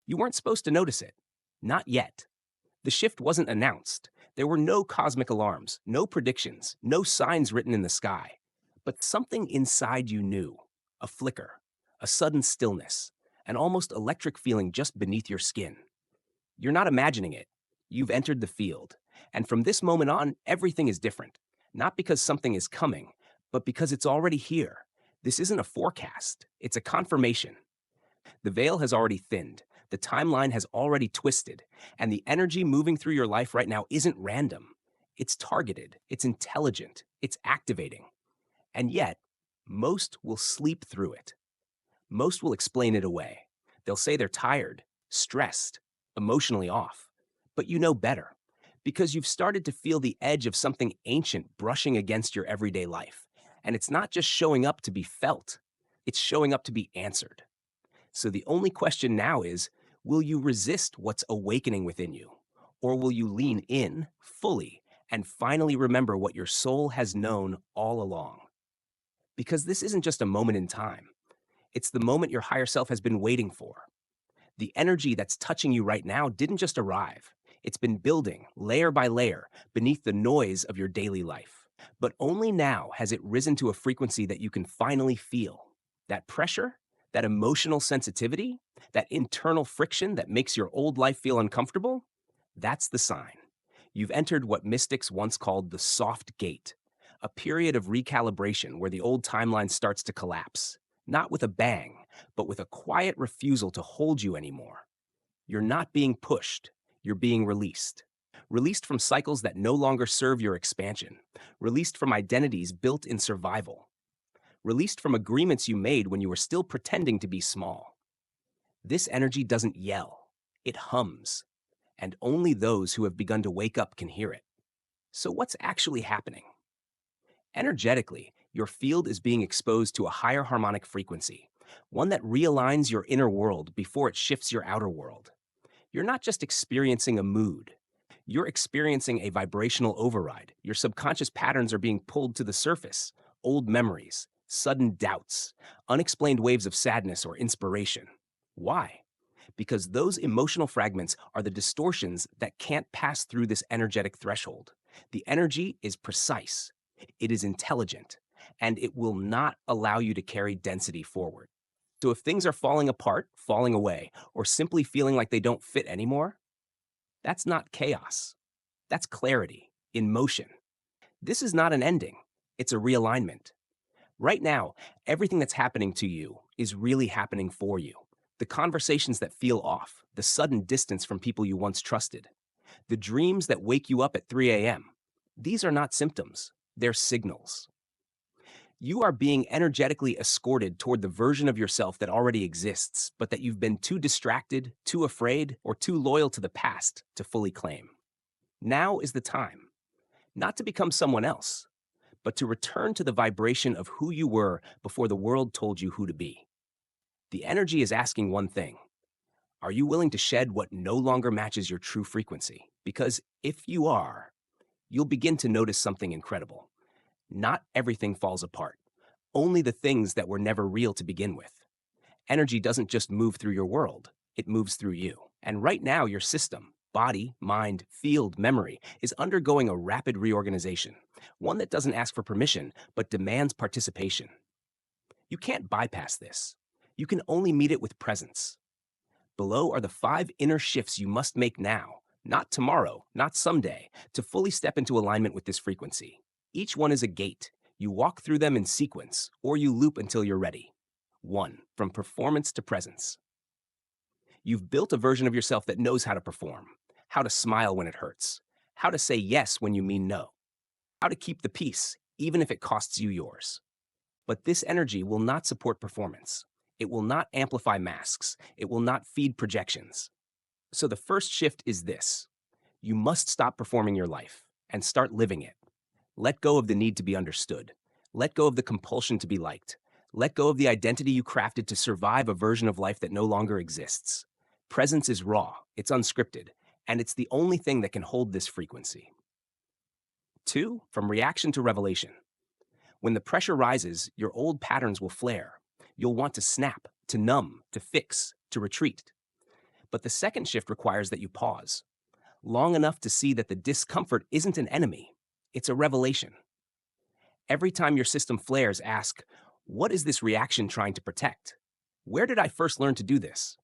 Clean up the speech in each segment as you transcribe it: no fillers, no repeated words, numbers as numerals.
You weren't supposed to notice it. Not yet. The shift wasn't announced. There were no cosmic alarms, no predictions, no signs written in the sky. But something inside you knew, a flicker, a sudden stillness, an almost electric feeling just beneath your skin. You're not imagining it. You've entered the field. And from this moment on, everything is different. Not because something is coming, but because it's already here. This isn't a forecast, it's a confirmation. The veil has already thinned, the timeline has already twisted, and the energy moving through your life right now isn't random. It's targeted, it's intelligent, it's activating. And yet, most will sleep through it. Most will explain it away. They'll say they're tired, stressed, emotionally off. But you know better, because you've started to feel the edge of something ancient brushing against your everyday life. And it's not just showing up to be felt, it's showing up to be answered. So the only question now is, will you resist what's awakening within you? Or will you lean in fully and finally remember what your soul has known all along? Because this isn't just a moment in time. It's the moment your higher self has been waiting for. The energy that's touching you right now didn't just arrive. It's been building layer by layer beneath the noise of your daily life. But only now has it risen to a frequency that you can finally feel. That pressure, that emotional sensitivity, that internal friction that makes your old life feel uncomfortable, that's the sign. You've entered what mystics once called the soft gate, a period of recalibration where the old timeline starts to collapse, not with a bang, but with a quiet refusal to hold you anymore. You're not being pushed, you're being released. Released from cycles that no longer serve your expansion, released from identities built in survival, released from agreements you made when you were still pretending to be small. This energy doesn't yell, it hums, and only those who have begun to wake up can hear it. So, what's actually happening? Energetically, your field is being exposed to a higher harmonic frequency, one that realigns your inner world before it shifts your outer world. You're not just experiencing a mood, you're experiencing a vibrational override. Your subconscious patterns are being pulled to the surface, old memories, sudden doubts, unexplained waves of sadness or inspiration. Why? Because those emotional fragments are the distortions that can't pass through this energetic threshold. The energy is precise, it is intelligent, and it will not allow you to carry density forward. So if things are falling apart, falling away, or simply feeling like they don't fit anymore, that's not chaos. That's clarity in motion. This is not an ending, it's a realignment. Right now, everything that's happening to you is really happening for you. The conversations that feel off, the sudden distance from people you once trusted, the dreams that wake you up at 3 a.m., these are not symptoms, they're signals. You are being energetically escorted toward the version of yourself that already exists, but that you've been too distracted, too afraid, or too loyal to the past to fully claim. Now is the time, not to become someone else, but to return to the vibration of who you were before the world told you who to be. The energy is asking one thing. Are you willing to shed what no longer matches your true frequency? Because if you are, you'll begin to notice something incredible. Not everything falls apart, only the things that were never real to begin with. Energy doesn't just move through your world, it moves through you. And right now, your system, body, mind, field, memory, is undergoing a rapid reorganization, one that doesn't ask for permission, but demands participation. You can't bypass this. You can only meet it with presence. Below are the 5 inner shifts you must make now, not tomorrow, not someday, to fully step into alignment with this frequency. Each one is a gate. You walk through them in sequence, or you loop until you're ready. 1. From performance to presence. You've built a version of yourself that knows how to perform, how to smile when it hurts, how to say yes when you mean no, how to keep the peace, even if it costs you yours. But this energy will not support performance. It will not amplify masks. It will not feed projections. So the first shift is this. You must stop performing your life and start living it. Let go of the need to be understood. Let go of the compulsion to be liked. Let go of the identity you crafted to survive a version of life that no longer exists. Presence is raw, it's unscripted, and it's the only thing that can hold this frequency. 2. From reaction to revelation. When the pressure rises, your old patterns will flare. You'll want to snap, to numb, to fix, to retreat. But the second shift requires that you pause long enough to see that the discomfort isn't an enemy, it's a revelation. Every time your system flares, ask, what is this reaction trying to protect? Where did I first learn to do this?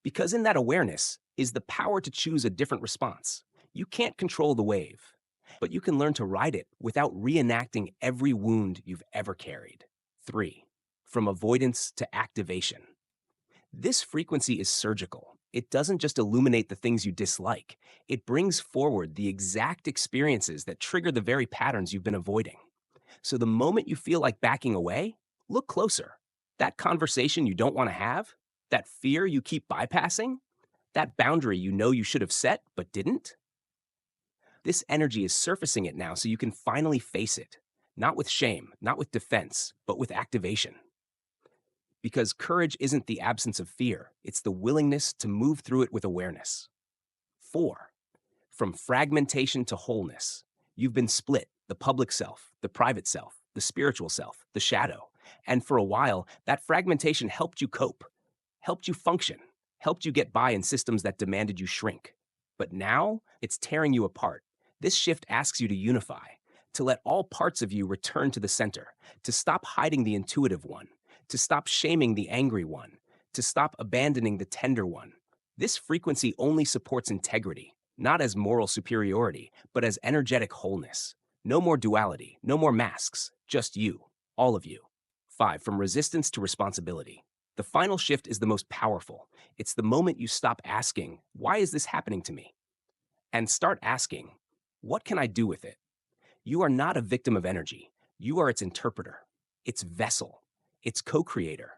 Because in that awareness is the power to choose a different response. You can't control the wave, but you can learn to ride it without reenacting every wound you've ever carried. 3. From avoidance to activation. This frequency is surgical. It doesn't just illuminate the things you dislike, it brings forward the exact experiences that trigger the very patterns you've been avoiding. So the moment you feel like backing away, look closer. That conversation you don't want to have, that fear you keep bypassing, that boundary you know you should have set but didn't, this energy is surfacing it now so you can finally face it. Not with shame, not with defense, but with activation. Because courage isn't the absence of fear, it's the willingness to move through it with awareness. 4. From fragmentation to wholeness. You've been split, the public self, the private self, the spiritual self, the shadow. And for a while, that fragmentation helped you cope, helped you function, helped you get by in systems that demanded you shrink. But now, it's tearing you apart. This shift asks you to unify, to let all parts of you return to the center, to stop hiding the intuitive one, to stop shaming the angry one, to stop abandoning the tender one. This frequency only supports integrity, not as moral superiority, but as energetic wholeness. No more duality, no more masks, just you, all of you. 5. From resistance to responsibility. The final shift is the most powerful. It's the moment you stop asking, why is this happening to me? And start asking, what can I do with it? You are not a victim of energy. You are its interpreter, its vessel, its co-creator.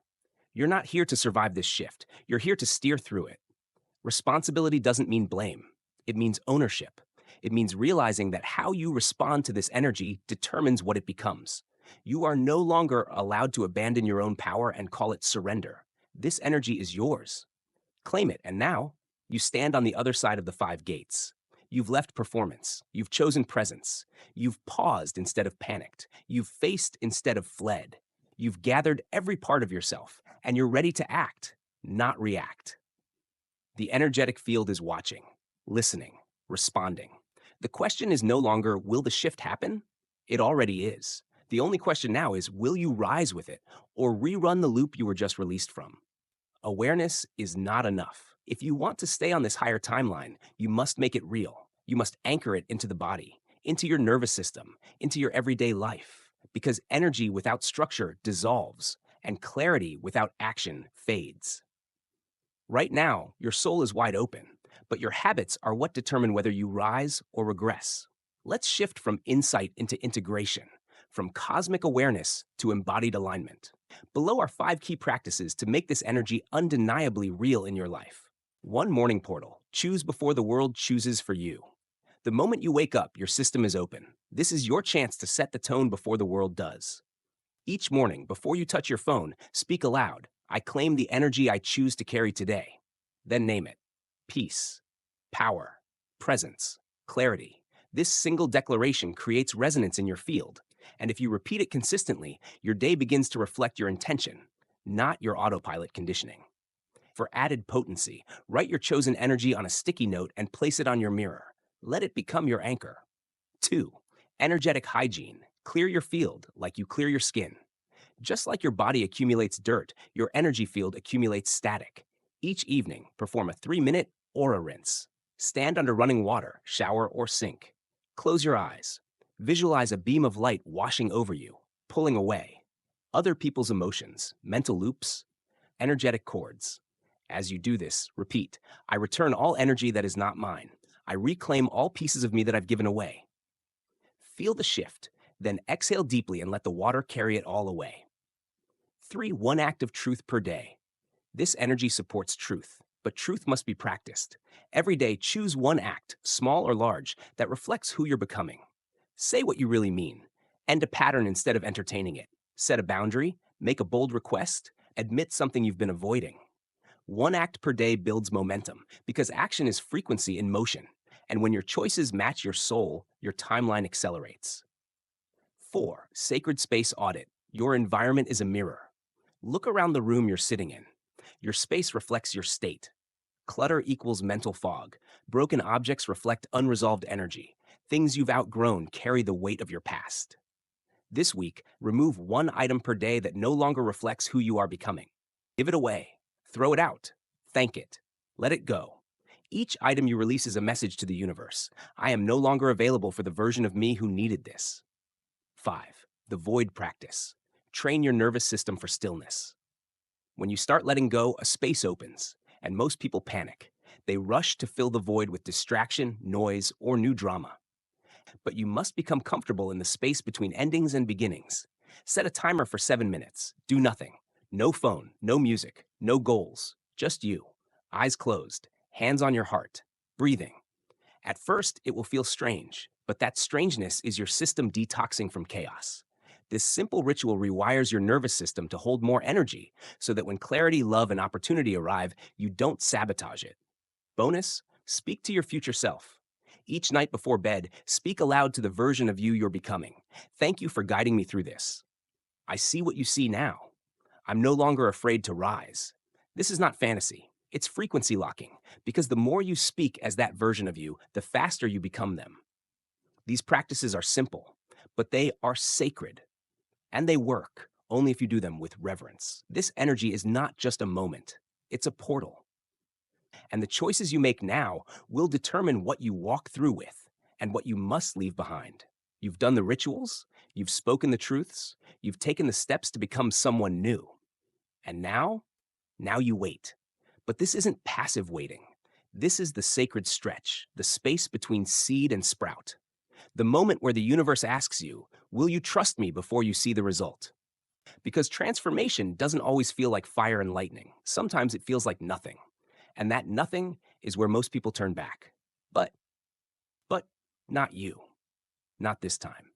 You're not here to survive this shift. You're here to steer through it. Responsibility doesn't mean blame. It means ownership. It means realizing that how you respond to this energy determines what it becomes. You are no longer allowed to abandon your own power and call it surrender. This energy is yours. Claim it, and now you stand on the other side of the 5 gates. You've left performance. You've chosen presence. You've paused instead of panicked. You've faced instead of fled. You've gathered every part of yourself, and you're ready to act, not react. The energetic field is watching, listening, responding. The question is no longer, will the shift happen? It already is. The only question now is, will you rise with it or rerun the loop you were just released from? Awareness is not enough. If you want to stay on this higher timeline, you must make it real. You must anchor it into the body, into your nervous system, into your everyday life. Because energy without structure dissolves, and clarity without action fades. Right now, your soul is wide open, but your habits are what determine whether you rise or regress. Let's shift from insight into integration, from cosmic awareness to embodied alignment. Below are 5 key practices to make this energy undeniably real in your life. 1 morning portal. Choose before the world chooses for you. The moment you wake up, your system is open. This is your chance to set the tone before the world does. Each morning, before you touch your phone, speak aloud. I claim the energy I choose to carry today. Then name it. Peace, power, presence, clarity. This single declaration creates resonance in your field. And if you repeat it consistently, your day begins to reflect your intention, not your autopilot conditioning. For added potency, write your chosen energy on a sticky note and place it on your mirror. Let it become your anchor. 2. Energetic hygiene. Clear your field like you clear your skin. Just like your body accumulates dirt, your energy field accumulates static. Each evening, perform a 3-minute aura rinse. Stand under running water, shower, or sink. Close your eyes. Visualize a beam of light washing over you, pulling away. Other people's emotions, mental loops, energetic cords. As you do this, repeat, I return all energy that is not mine. I reclaim all pieces of me that I've given away. Feel the shift, then exhale deeply and let the water carry it all away. 3. 1 act of truth per day. This energy supports truth, but truth must be practiced. Every day, choose 1 act, small or large, that reflects who you're becoming. Say what you really mean. End a pattern instead of entertaining it. Set a boundary, make a bold request, admit something you've been avoiding. 1 act per day builds momentum because action is frequency in motion. And when your choices match your soul, your timeline accelerates. 4. Sacred space audit. Your environment is a mirror. Look around the room you're sitting in. Your space reflects your state. Clutter equals mental fog. Broken objects reflect unresolved energy. Things you've outgrown carry the weight of your past. This week, remove one item per day that no longer reflects who you are becoming. Give it away. Throw it out. Thank it. Let it go. Each item you release is a message to the universe. I am no longer available for the version of me who needed this. 5. The void practice. Train your nervous system for stillness. When you start letting go, a space opens, and most people panic. They rush to fill the void with distraction, noise, or new drama. But you must become comfortable in the space between endings and beginnings. Set a timer for 7 minutes. Do nothing. No phone, no music, no goals. Just you. Eyes closed, hands on your heart, breathing. At first, it will feel strange, but that strangeness is your system detoxing from chaos. This simple ritual rewires your nervous system to hold more energy so that when clarity, love, and opportunity arrive, you don't sabotage it. Bonus, speak to your future self. Each night before bed, speak aloud to the version of you you're becoming. Thank you for guiding me through this. I see what you see now. I'm no longer afraid to rise. This is not fantasy. It's frequency locking, because the more you speak as that version of you, the faster you become them. These practices are simple, but they are sacred, and they work only if you do them with reverence. This energy is not just a moment, it's a portal. And the choices you make now will determine what you walk through with and what you must leave behind. You've done the rituals, you've spoken the truths, you've taken the steps to become someone new. And now you wait. But this isn't passive waiting. This is the sacred stretch, the space between seed and sprout. The moment where the universe asks you, will you trust me before you see the result? Because transformation doesn't always feel like fire and lightning. Sometimes it feels like nothing. And that nothing is where most people turn back. But not you. Not this time.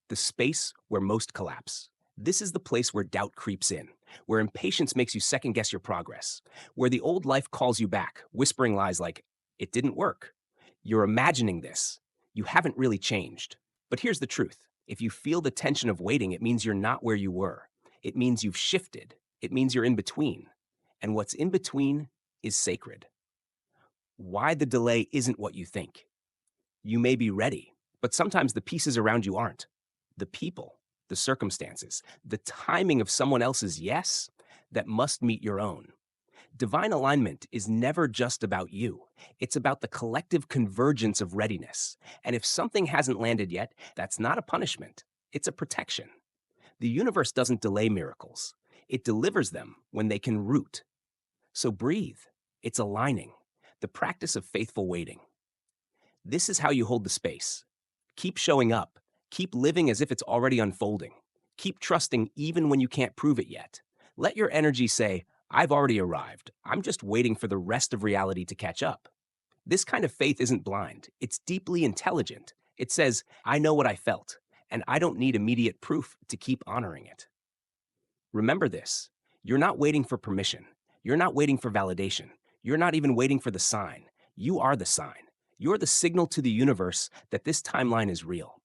The space where most collapse. This is the place where doubt creeps in, where impatience makes you second guess your progress, where the old life calls you back, whispering lies like, it didn't work. You're imagining this. You haven't really changed. But here's the truth. If you feel the tension of waiting, it means you're not where you were. It means you've shifted. It means you're in between. And what's in between is sacred. Why the delay isn't what you think. You may be ready, but sometimes the pieces around you aren't. The people, the circumstances, the timing of someone else's yes that must meet your own. Divine alignment is never just about you. It's about the collective convergence of readiness. And if something hasn't landed yet, that's not a punishment. It's a protection. The universe doesn't delay miracles. It delivers them when they can root. So breathe. It's aligning. The practice of faithful waiting. This is how you hold the space. Keep showing up. Keep living as if it's already unfolding. Keep trusting even when you can't prove it yet. Let your energy say, I've already arrived. I'm just waiting for the rest of reality to catch up. This kind of faith isn't blind. It's deeply intelligent. It says, I know what I felt, and I don't need immediate proof to keep honoring it. Remember this. You're not waiting for permission. You're not waiting for validation. You're not even waiting for the sign. You are the sign. You're the signal to the universe that this timeline is real.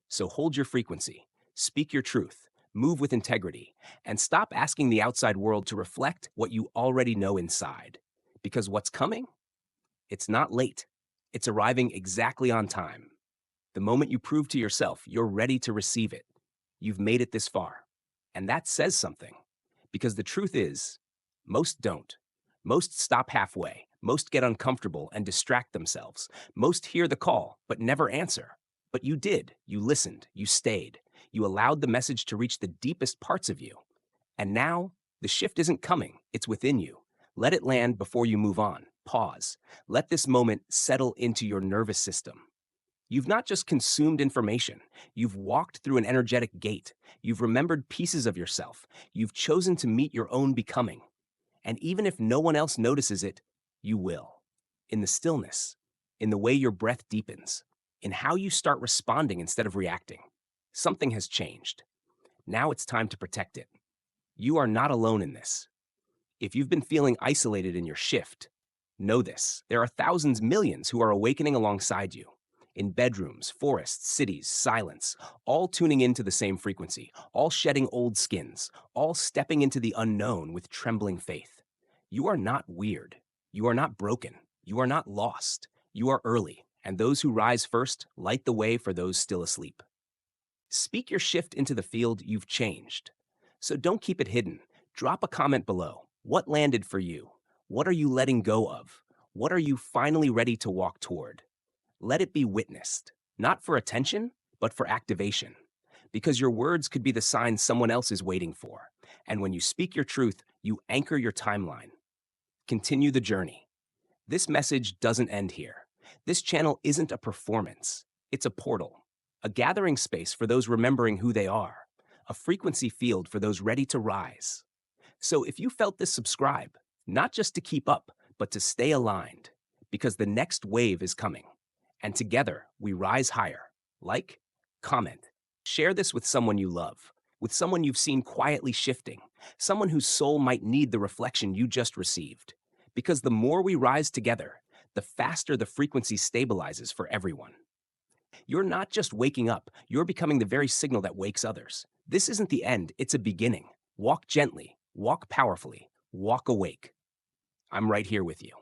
So hold your frequency, speak your truth, move with integrity, and stop asking the outside world to reflect what you already know inside. Because what's coming? It's not late. It's arriving exactly on time. The moment you prove to yourself you're ready to receive it, you've made it this far. And that says something. Because the truth is, most don't. Most stop halfway. Most get uncomfortable and distract themselves. Most hear the call, but never answer. But you did. You listened. You stayed. You allowed the message to reach the deepest parts of you. And now, the shift isn't coming. It's within you. Let it land before you move on. Pause. Let this moment settle into your nervous system. You've not just consumed information. You've walked through an energetic gate. You've remembered pieces of yourself. You've chosen to meet your own becoming. And even if no one else notices it, you will. In the stillness, in the way your breath deepens, in how you start responding instead of reacting. Something has changed. Now it's time to protect it. You are not alone in this. If you've been feeling isolated in your shift, know this. There are thousands, millions who are awakening alongside you. In bedrooms, forests, cities, silence, all tuning into the same frequency, all shedding old skins, all stepping into the unknown with trembling faith. You are not weird. You are not broken. You are not lost. You are early, and those who rise first light the way for those still asleep. Speak your shift into the field you've changed. So don't keep it hidden. Drop a comment below. What landed for you? What are you letting go of? What are you finally ready to walk toward? Let it be witnessed, not for attention, but for activation. Because your words could be the sign someone else is waiting for. And when you speak your truth, you anchor your timeline. Continue the journey. This message doesn't end here. This channel isn't a performance, it's a portal, a gathering space for those remembering who they are, a frequency field for those ready to rise. So if you felt this, subscribe, not just to keep up, but to stay aligned, because the next wave is coming. And together we rise higher. Like, comment, share this with someone you love, with someone you've seen quietly shifting, someone whose soul might need the reflection you just received. Because the more we rise together, the faster the frequency stabilizes for everyone. You're not just waking up, you're becoming the very signal that wakes others. This isn't the end, it's a beginning. Walk gently, walk powerfully, walk awake. I'm right here with you.